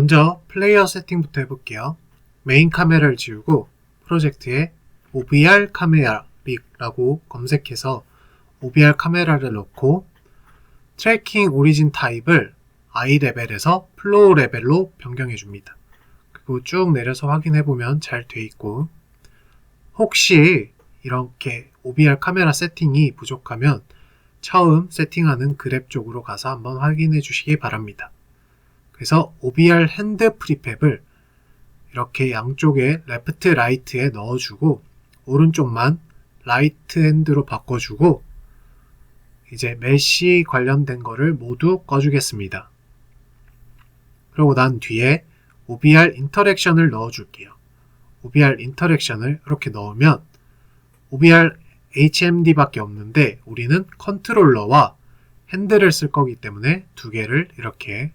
먼저 플레이어 세팅부터 해볼게요. 메인 카메라를 지우고 프로젝트에 OBR 카메라라고 검색해서 OBR 카메라를 넣고 트래킹 오리진 타입을 I 레벨에서 플로우 레벨로 변경해 줍니다. 그리고 쭉 내려서 확인해보면 잘 돼 있고, 혹시 이렇게 OBR 카메라 세팅이 부족하면 처음 세팅하는 그랩 쪽으로 가서 한번 확인해 주시기 바랍니다. 그래서 OBR 핸드 프리팹을 이렇게 양쪽에 레프트 라이트에 넣어주고 오른쪽만 라이트 핸드로 바꿔주고 이제 메쉬 관련된 거를 모두 꺼주겠습니다. 그러고 난 뒤에 OBR 인터랙션을 넣어줄게요. OBR 인터랙션을 이렇게 넣으면 OBR HMD밖에 없는데 우리는 컨트롤러와 핸들을 쓸 거기 때문에 두 개를 이렇게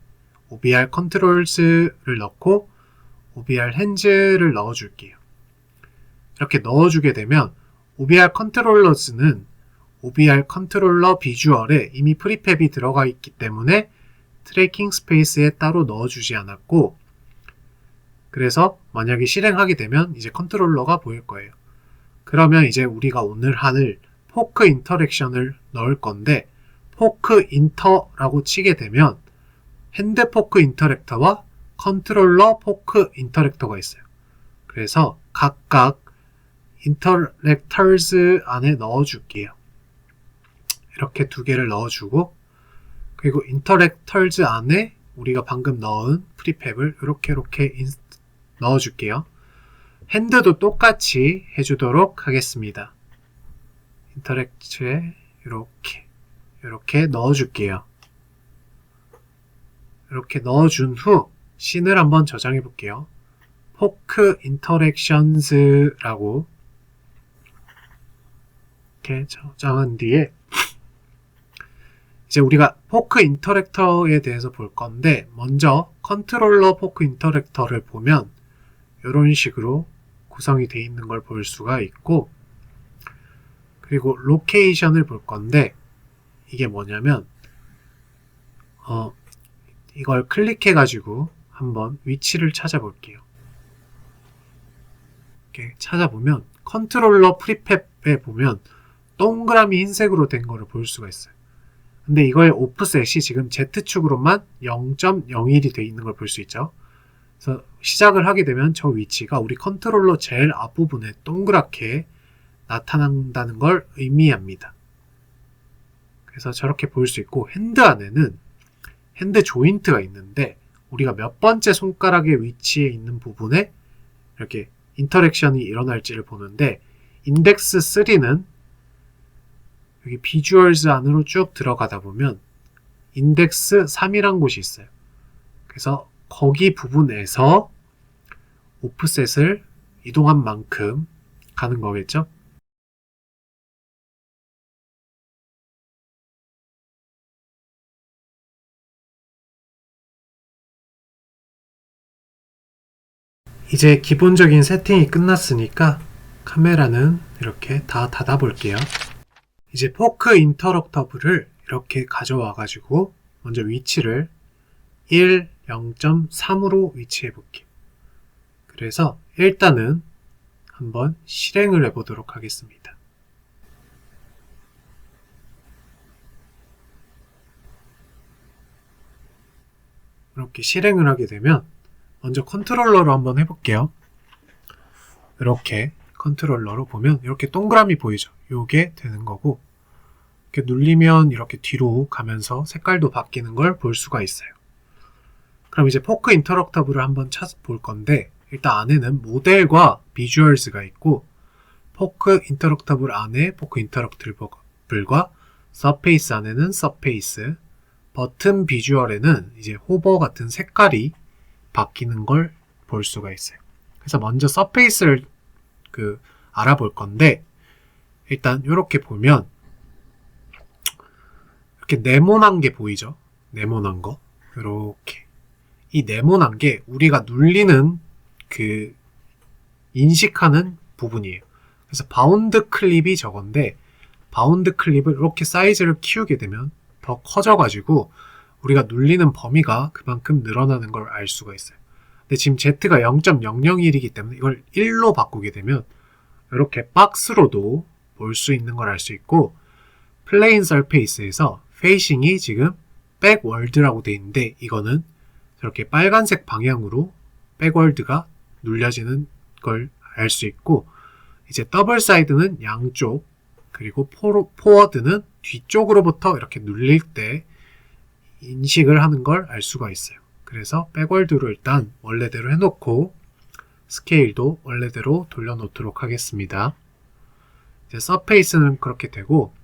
OBR 컨트롤스를 넣고 OBR 핸즈를 넣어줄게요. 이렇게 넣어주게 되면 OBR 컨트롤러스는 OBR 컨트롤러 비주얼에 이미 프리팹이 들어가 있기 때문에 트래킹 스페이스에 따로 넣어주지 않았고, 그래서 만약에 실행하게 되면 이제 컨트롤러가 보일 거예요. 그러면 이제 우리가 오늘 할 포크 인터랙션을 넣을 건데, 포크 인터라고 치게 되면 핸드 포크 인터랙터와 컨트롤러 포크 인터랙터가 있어요. 그래서 각각 인터랙터즈 안에 넣어줄게요. 이렇게 두 개를 넣어주고, 그리고 인터랙터즈 안에 우리가 방금 넣은 프리팹을 이렇게 넣어줄게요. 핸드도 똑같이 해주도록 하겠습니다. 인터랙트에 이렇게 넣어줄게요. 이렇게 넣어준 후 씬을 한번 저장해 볼게요. 포크 인터랙션즈라고 이렇게 저장한 뒤에 이제 우리가 포크 인터랙터에 대해서 볼 건데, 먼저 컨트롤러 포크 인터랙터를 보면 이런 식으로 구성이 되어 있는 걸 볼 수가 있고, 그리고 로케이션을 볼 건데 이게 뭐냐면 이걸 클릭해 가지고 한번 위치를 찾아볼게요. 이렇게 찾아보면 컨트롤러 프리팹에 보면 동그라미 흰색으로 된 거를 볼 수가 있어요. 근데 이거의 오프셋이 지금 Z축으로만 0.01이 되어 있는 걸 볼 수 있죠. 그래서 시작을 하게 되면 저 위치가 우리 컨트롤러 제일 앞부분에 동그랗게 나타난다는 걸 의미합니다. 그래서 저렇게 볼 수 있고, 핸드 안에는 핸드 조인트가 있는데 우리가 몇 번째 손가락의 위치에 있는 부분에 이렇게 인터랙션이 일어날지를 보는데, 인덱스 3는 여기 비주얼즈 안으로 쭉 들어가다 보면 인덱스 3이란 곳이 있어요. 그래서 거기 부분에서 오프셋을 이동한 만큼 가는 거겠죠? 이제 기본적인 세팅이 끝났으니까 카메라는 이렇게 다 닫아 볼게요. 이제 포크 인터럭터블을 이렇게 가져와 가지고 먼저 위치를 1, 0.3으로 위치해 볼게요. 그래서 일단은 한번 실행을 해 보도록 하겠습니다. 이렇게 실행을 하게 되면 먼저 컨트롤러로 한번 해볼게요. 이렇게 컨트롤러로 보면 이렇게 동그라미 보이죠? 이게 되는 거고, 이렇게 눌리면 이렇게 뒤로 가면서 색깔도 바뀌는 걸 볼 수가 있어요. 그럼 이제 포크 인터럭터블을 한번 찾아볼 건데, 일단 안에는 모델과 비주얼즈가 있고, 포크 인터럭터블 안에 포크 인터럭터블과 서페이스 안에는 서페이스, 버튼 비주얼에는 이제 호버 같은 색깔이 바뀌는 걸 볼 수가 있어요. 그래서 먼저 서페이스를 알아볼 건데, 일단 이렇게 보면 이렇게 네모난 게 보이죠? 네모난 거. 이렇게 이 네모난 게 우리가 눌리는 인식하는 부분이에요. 그래서 바운드 클립이 저건데, 바운드 클립을 이렇게 사이즈를 키우게 되면 더 커져가지고 우리가 눌리는 범위가 그만큼 늘어나는 걸 알 수가 있어요. 근데 지금 Z가 0.001이기 때문에 이걸 1로 바꾸게 되면 이렇게 박스로도 볼 수 있는 걸 알 수 있고, 플레인 서페이스에서 페이싱이 지금 백월드라고 되어 있는데 이거는 이렇게 빨간색 방향으로 백월드가 눌려지는 걸 알 수 있고, 이제 더블 사이드는 양쪽, 그리고 포워드는 뒤쪽으로부터 이렇게 눌릴 때 인식을 하는 걸 알 수가 있어요. 그래서 백월드로 일단 원래대로 해놓고 스케일도 원래대로 돌려놓도록 하겠습니다. 이제 서페이스는 그렇게 되고,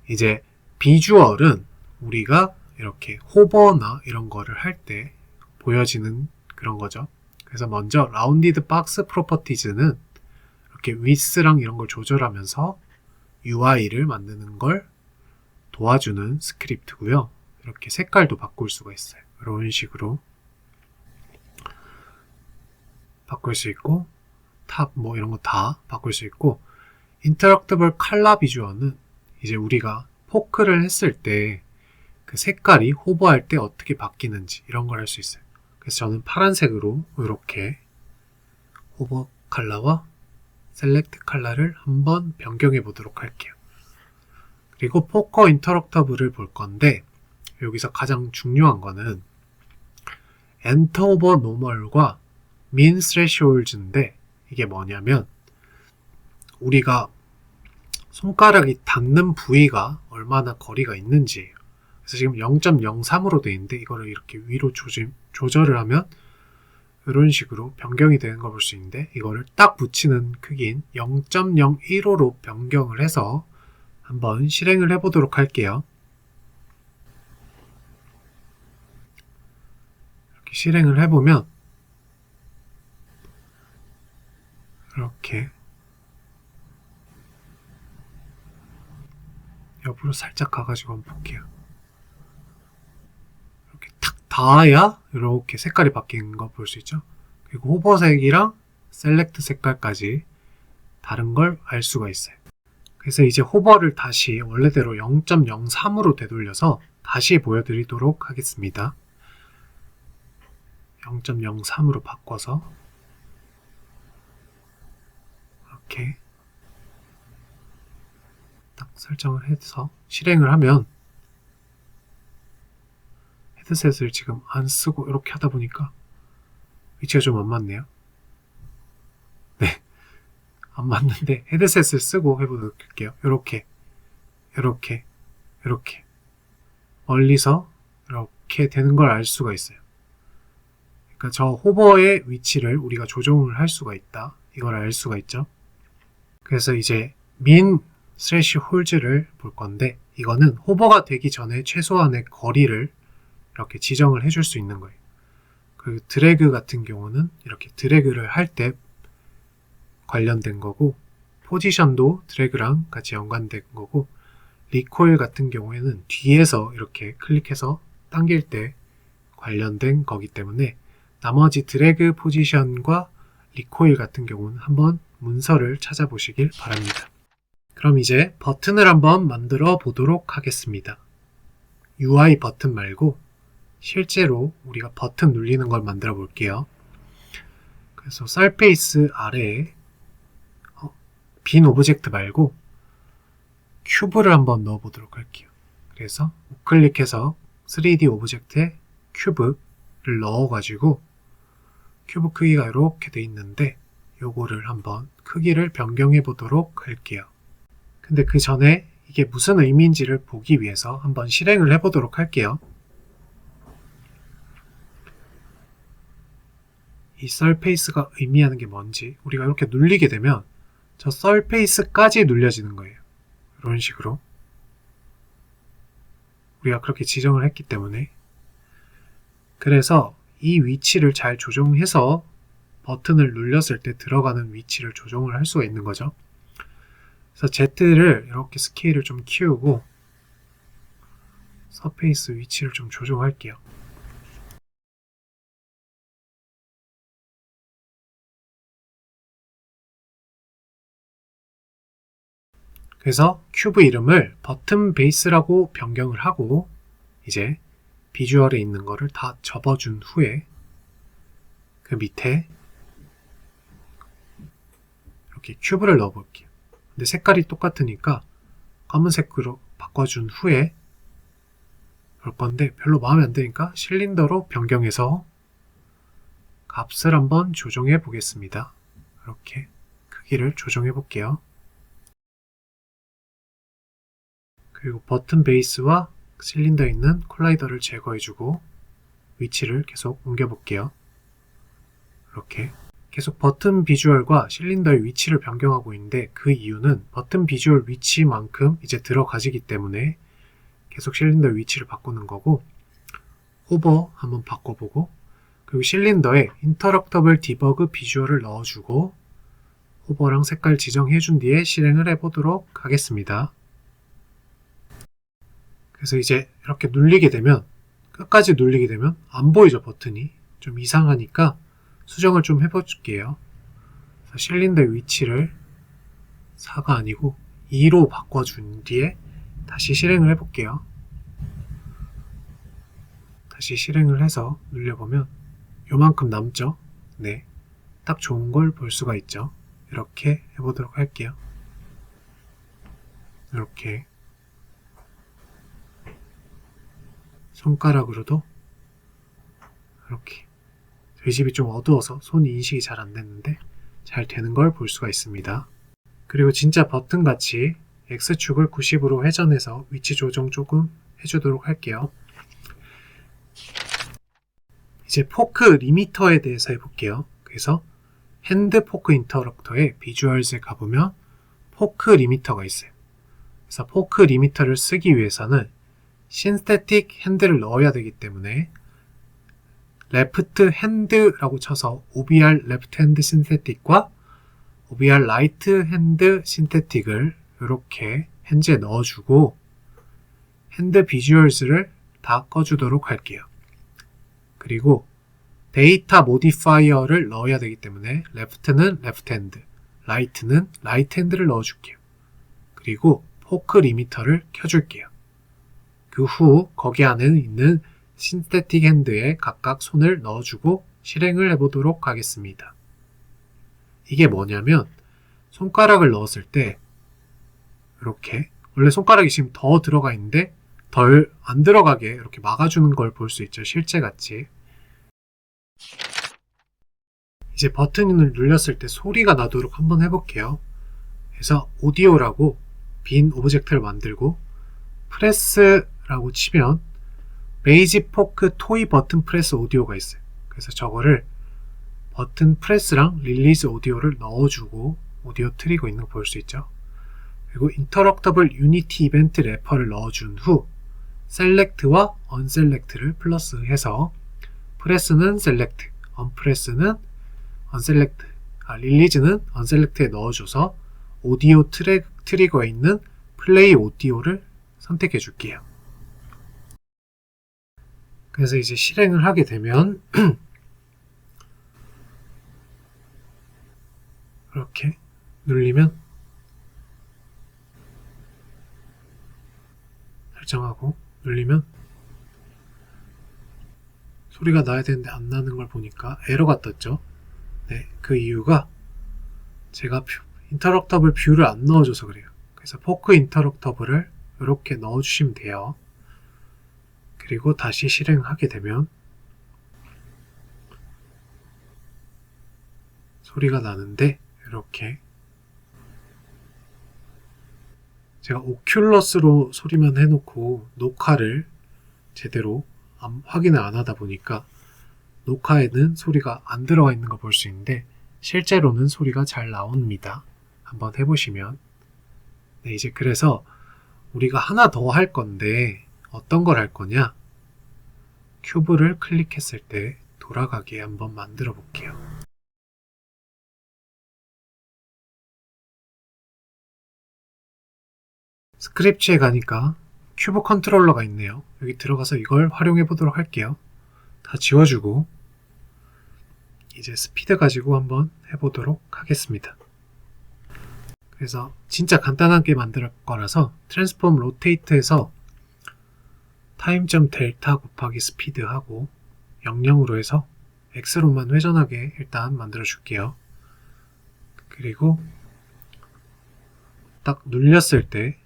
이제 비주얼은 우리가 이렇게 호버나 이런 거를 할 때 보여지는 그런 거죠. 그래서 먼저 라운디드 박스 프로퍼티즈는 이렇게 위스랑 이런 걸 조절하면서 UI를 만드는 걸 도와주는 스크립트고요. 이렇게 색깔도 바꿀 수가 있어요. 이런 식으로 바꿀 수 있고, 탑 뭐 이런 거 다 바꿀 수 있고, 인터랙티블 컬러 비주얼은 이제 우리가 포크를 했을 때 그 색깔이 호버할 때 어떻게 바뀌는지 이런 걸 할 수 있어요. 그래서 저는 파란색으로 이렇게 호버 컬러와 셀렉트 컬러를 한번 변경해 보도록 할게요. 그리고 포커 인터럭터블을 볼 건데, 여기서 가장 중요한 거는 엔터 오버 노멀과 민 스레시홀즈인데, 이게 뭐냐면 우리가 손가락이 닿는 부위가 얼마나 거리가 있는지예요. 그래서 지금 0.03으로 되어 있는데 이거를 이렇게 위로 조절을 하면 이런 식으로 변경이 되는 걸 볼 수 있는데, 이거를 딱 붙이는 크기인 0.015로 변경을 해서 한번 실행을 해보도록 할게요. 이렇게 실행을 해보면 이렇게 옆으로 살짝 가가지고 한번 볼게요. 이렇게 탁 닿아야 이렇게 색깔이 바뀌는 거 볼 수 있죠. 그리고 호버색이랑 셀렉트 색깔까지 다른 걸 알 수가 있어요. 그래서 이제 호버를 다시 원래대로 0.03으로 되돌려서 다시 보여드리도록 하겠습니다. 0.03으로 바꿔서 이렇게 딱 설정을 해서 실행을 하면, 헤드셋을 지금 안 쓰고 이렇게 하다 보니까 위치가 좀 안 맞네요. 네, 안 맞는데 헤드셋을 쓰고 해보도록 할게요. 이렇게 멀리서 이렇게 되는 걸 알 수가 있어요. 그러니까 저 호버의 위치를 우리가 조정을 할 수가 있다, 이걸 알 수가 있죠. 그래서 이제 민 스레시 홀즈를 볼 건데, 이거는 호버가 되기 전에 최소한의 거리를 이렇게 지정을 해줄 수 있는 거예요. 그리고 드래그 같은 경우는 이렇게 드래그를 할 때 관련된 거고, 포지션도 드래그랑 같이 연관된 거고, 리코일 같은 경우에는 뒤에서 이렇게 클릭해서 당길 때 관련된 거기 때문에 나머지 드래그 포지션과 리코일 같은 경우는 한번 문서를 찾아보시길 바랍니다. 그럼 이제 버튼을 한번 만들어 보도록 하겠습니다. UI 버튼 말고 실제로 우리가 버튼 눌리는 걸 만들어 볼게요. 그래서 서페이스 아래에 빈 오브젝트 말고 큐브를 한번 넣어 보도록 할게요. 그래서 우클릭해서 3D 오브젝트에 큐브를 넣어 가지고 큐브 크기가 이렇게 돼 있는데, 요거를 한번 크기를 변경해 보도록 할게요. 근데 그 전에 이게 무슨 의미인지를 보기 위해서 한번 실행을 해 보도록 할게요. 이 서페이스가 의미하는 게 뭔지, 우리가 이렇게 눌리게 되면 저 서페이스까지 눌려지는 거예요. 이런 식으로 우리가 그렇게 지정을 했기 때문에. 그래서 이 위치를 잘 조정해서 버튼을 눌렸을 때 들어가는 위치를 조정을 할 수가 있는 거죠. 그래서 Z를 이렇게 스케일을 좀 키우고 서페이스 위치를 좀 조정할게요. 그래서 큐브 이름을 버튼 베이스라고 변경을 하고, 이제 비주얼에 있는 거를 다 접어준 후에 그 밑에 이렇게 큐브를 넣어 볼게요. 근데 색깔이 똑같으니까 검은색으로 바꿔준 후에 볼 건데 별로 마음에 안 드니까 실린더로 변경해서 값을 한번 조정해 보겠습니다. 이렇게 크기를 조정해 볼게요. 그리고 버튼 베이스와 실린더에 있는 콜라이더를 제거해주고 위치를 계속 옮겨볼게요. 이렇게 계속 버튼 비주얼과 실린더의 위치를 변경하고 있는데 그 이유는 버튼 비주얼 위치만큼 이제 들어가지기 때문에 계속 실린더 위치를 바꾸는 거고, 호버 한번 바꿔보고, 그리고 실린더에 인터럭터블 디버그 비주얼을 넣어주고 호버랑 색깔 지정해준 뒤에 실행을 해보도록 하겠습니다. 그래서 이제 이렇게 눌리게 되면, 끝까지 눌리게 되면 안 보이죠, 버튼이. 좀 이상하니까 수정을 좀 해볼게요. 실린더의 위치를 4가 아니고 2로 바꿔준 뒤에 다시 실행을 해볼게요. 다시 실행을 해서 눌려보면 요만큼 남죠? 네, 딱 좋은 걸 볼 수가 있죠. 이렇게 해보도록 할게요. 이렇게 손가락으로도 이렇게 저희 집이 좀 어두워서 손 인식이 잘 안 됐는데 잘 되는 걸 볼 수가 있습니다. 그리고 진짜 버튼같이 X축을 90으로 회전해서 위치 조정 조금 해주도록 할게요. 이제 포크 리미터에 대해서 해볼게요. 그래서 핸드 포크 인터럭터에 비주얼즈에 가보면 포크 리미터가 있어요. 그래서 포크 리미터를 쓰기 위해서는 신스태틱 핸드를 넣어야 되기 때문에 레프트 핸드라고 쳐서 OBR 레프트 핸드 신스태틱과 OBR 라이트 핸드 신스태틱을 이렇게 핸즈에 넣어주고 핸드 비주얼즈를 다 꺼주도록 할게요. 그리고 데이터 모디파이어를 넣어야 되기 때문에 레프트는 레프트 핸드, 라이트는 라이트 핸드를 넣어줄게요. 그리고 포크 리미터를 켜줄게요. 그 후 거기 안에 있는 신스태틱 핸드에 각각 손을 넣어주고 실행을 해보도록 하겠습니다. 이게 뭐냐면 손가락을 넣었을 때 이렇게 원래 손가락이 지금 더 들어가 있는데 덜 안 들어가게 이렇게 막아주는 걸 볼 수 있죠. 실제같이. 이제 버튼을 눌렸을 때 소리가 나도록 한번 해볼게요. 그래서 오디오라고 빈 오브젝트를 만들고 프레스라고 치면 베이지 포크 토이 버튼 프레스 오디오가 있어요. 그래서 저거를 버튼 프레스랑 릴리즈 오디오를 넣어주고 오디오 트리거 있는 거 볼 수 있죠. 그리고 인터럭터블 유니티 이벤트 래퍼를 넣어준 후 셀렉트와 언셀렉트를 플러스해서 프레스는 셀렉트, 언프레스는 언셀렉트, 릴리즈는 언셀렉트에 넣어줘서 오디오 트리거에 있는 플레이 오디오를 선택해 줄게요. 그래서 이제 실행을 하게 되면 이렇게 눌리면 설정하고 눌리면 소리가 나야 되는데 안 나는 걸 보니까 에러가 떴죠. 네, 그 이유가 제가 인터럭터블 뷰를 안 넣어줘서 그래요. 그래서 포크 인터럭터블을 이렇게 넣어주시면 돼요. 그리고 다시 실행하게 되면 소리가 나는데 이렇게 제가 오큘러스로 소리만 해놓고 녹화를 제대로 확인을 안 하다 보니까 녹화에는 소리가 안 들어가 있는 거 볼 수 있는데 실제로는 소리가 잘 나옵니다. 한번 해보시면. 네, 이제 그래서 우리가 하나 더 할 건데 어떤 걸 할 거냐? 큐브를 클릭했을 때 돌아가게 한번 만들어 볼게요. 스크립트에 가니까 큐브 컨트롤러가 있네요. 여기 들어가서 이걸 활용해 보도록 할게요. 다 지워주고 이제 스피드 가지고 한번 해보도록 하겠습니다. 그래서 진짜 간단하게 만들 거라서 트랜스폼 로테이트에서 타임.델타 곱하기 스피드 하고 00으로 해서 X로만 회전하게 일단 만들어 줄게요. 그리고 딱 눌렸을 때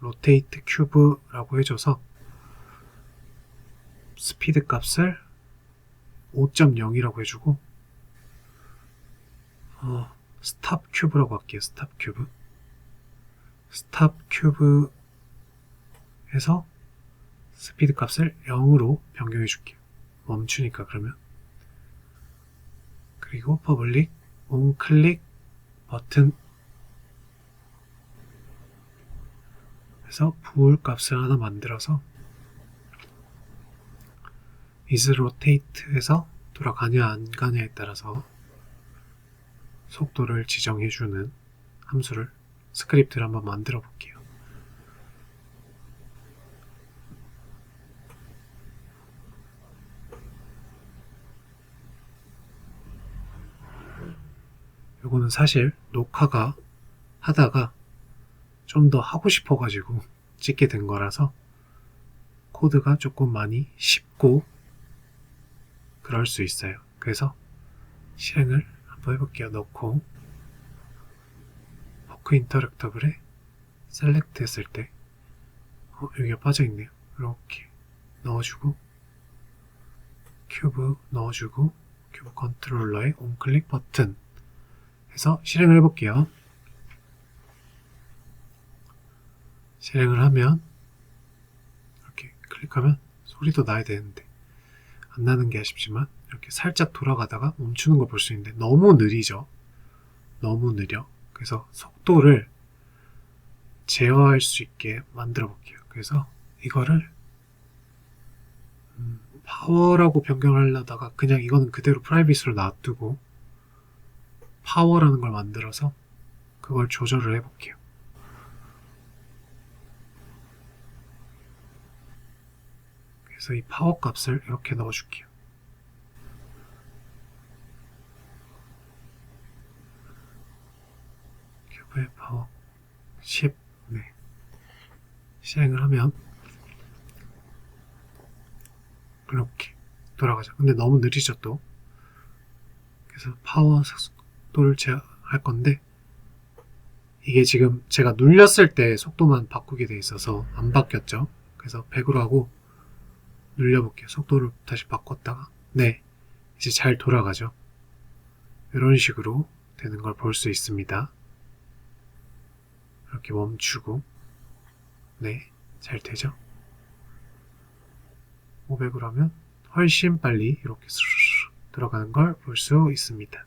로테이트 큐브라고 해줘서 스피드 값을 5.0이라고 해주고 스탑 큐브라고 할게요. 스탑 큐브. 스탑 큐브에서 스피드 값을 0으로 변경해 줄게요. 멈추니까 그러면. 그리고 퍼블릭 온클릭 버튼 해서 부울 값을 하나 만들어서 is rotate에서 돌아가냐 안 가냐에 따라서 속도를 지정해주는 함수를 스크립트를 한번 만들어 볼게요. 요거는 사실 녹화가 하다가 좀 더 하고 싶어가지고 찍게 된 거라서 코드가 조금 많이 쉽고 그럴 수 있어요. 그래서 실행을 한번 해볼게요. 넣고 포크 인터랙터블에 셀렉트 했을 때 여기가 빠져있네요. 이렇게 넣어주고 큐브 넣어주고 큐브 컨트롤러에 온클릭 버튼 해서 실행을 해볼게요. 실행을 하면 이렇게 클릭하면 소리도 나야 되는데 안 나는 게 아쉽지만 이렇게 살짝 돌아가다가 멈추는 걸 볼 수 있는데 너무 느리죠. 너무 느려. 그래서 속도를 제어할 수 있게 만들어 볼게요. 그래서 이거를 파워라고 변경하려다가 그냥 이거는 그대로 프라이빗으로 놔두고 파워라는 걸 만들어서 그걸 조절을 해볼게요. 그래서 이 파워 값을 이렇게 넣어줄게요. 큐브의 파워 10. 네. 실행을 하면 이렇게 돌아가죠. 근데 너무 느리죠 또. 그래서 파워 속도를 제어할 건데 이게 지금 제가 눌렸을 때 속도만 바꾸게 돼 있어서 안 바뀌었죠. 그래서 100으로 하고 눌려볼게요. 속도를 다시 바꿨다가 네, 이제 잘 돌아가죠. 이런 식으로 되는 걸 볼 수 있습니다. 이렇게 멈추고 네, 잘 되죠. 500으로 하면 훨씬 빨리 이렇게 스르르 들어가는 걸 볼 수 있습니다.